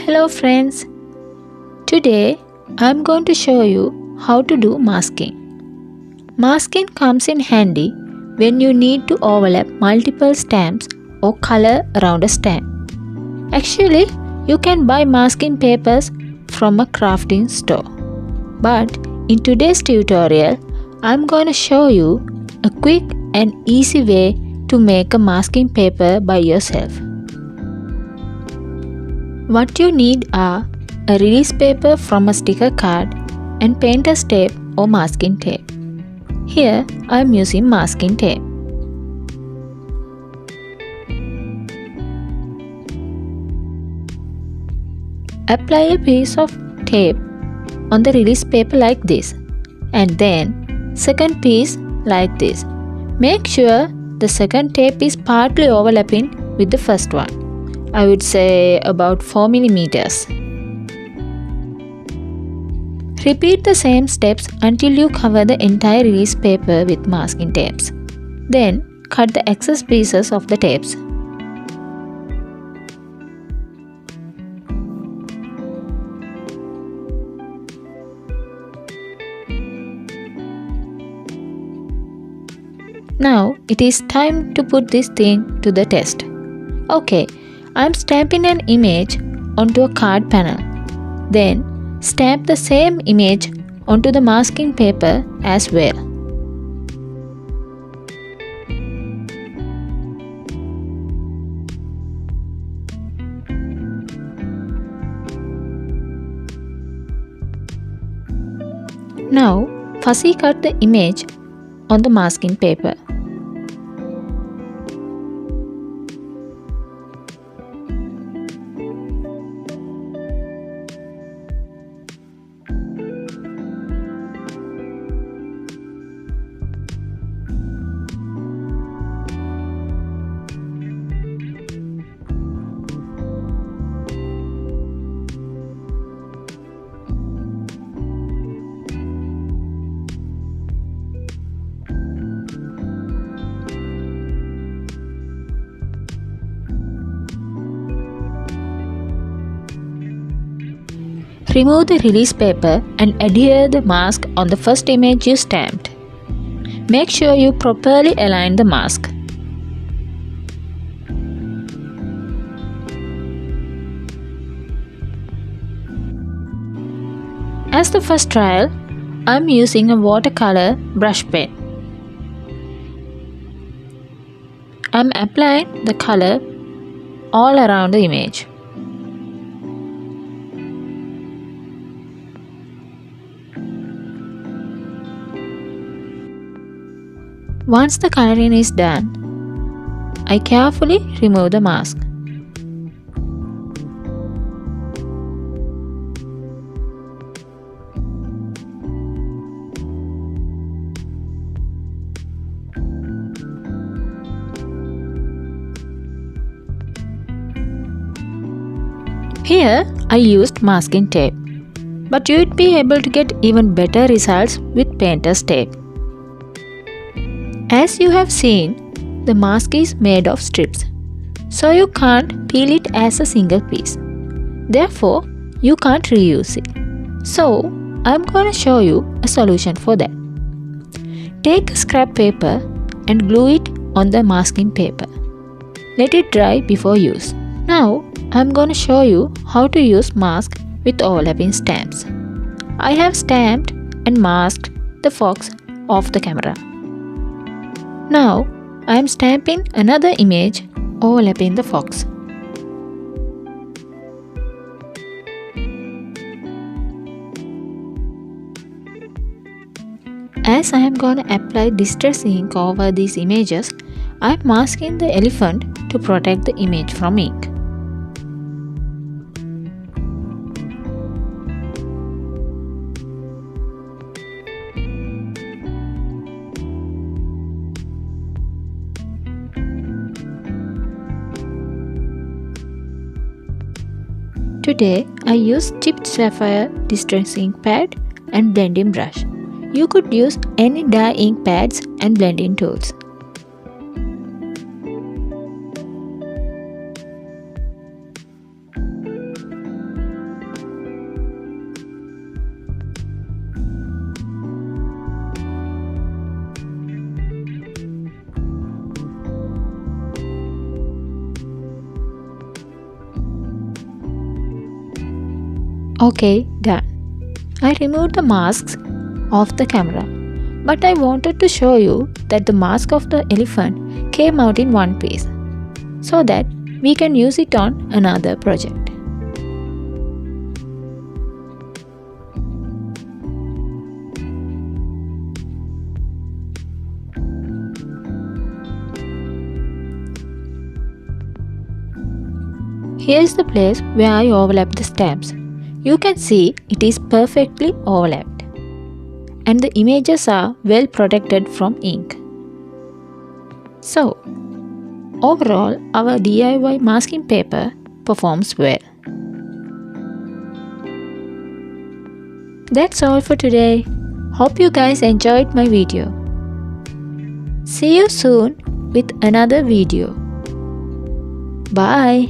Hello friends, today I'm going to show you how to do masking. Masking comes in handy when you need to overlap multiple stamps or color around a stamp. Actually, you can buy masking papers from a crafting store. But in today's tutorial, I'm going to show you a quick and easy way to make a masking paper by yourself. What you need are a release paper from a sticker card and painter's tape or masking tape. Here I am using masking tape. Apply a piece of tape on the release paper like this, and then second piece like this. Make sure the second tape is partly overlapping with the first one. I would say about 4 millimeters. Repeat the same steps until you cover the entire release paper with masking tapes. Then cut the excess pieces of the tapes. Now it is time to put this thing to the test. Okay, I am stamping an image onto a card panel. Then stamp the same image onto the masking paper as well. Now fussy cut the image on the masking paper. Remove the release paper and adhere the mask on the first image you stamped. Make sure you properly align the mask. As the first trial, I am using a watercolor brush pen. I am applying the color all around the image. Once the coloring is done, I carefully remove the mask. Here I used masking tape, but you would be able to get even better results with painter's tape. As you have seen, the mask is made of strips, so you can't peel it as a single piece. Therefore, you can't reuse it. So, I'm going to show you a solution for that. Take scrap paper and glue it on the masking paper. Let it dry before use. Now, I'm going to show you how to use mask with overlapping stamps. I have stamped and masked the fox off the camera. Now, I am stamping another image overlapping the fox. As I am going to apply distress ink over these images, I am masking the elephant to protect the image from ink. Today, I used chipped sapphire distress ink pad and blending brush. You could use any dye ink pads and blending tools. Okay, done. I removed the masks off the camera, but I wanted to show you that the mask of the elephant came out in one piece so that we can use it on another project. Here is the place where I overlap the stamps. You can see it is perfectly overlapped, and the images are well protected from ink. So, overall, our DIY masking paper performs well. That's all for today. Hope you guys enjoyed my video. See you soon with another video. Bye.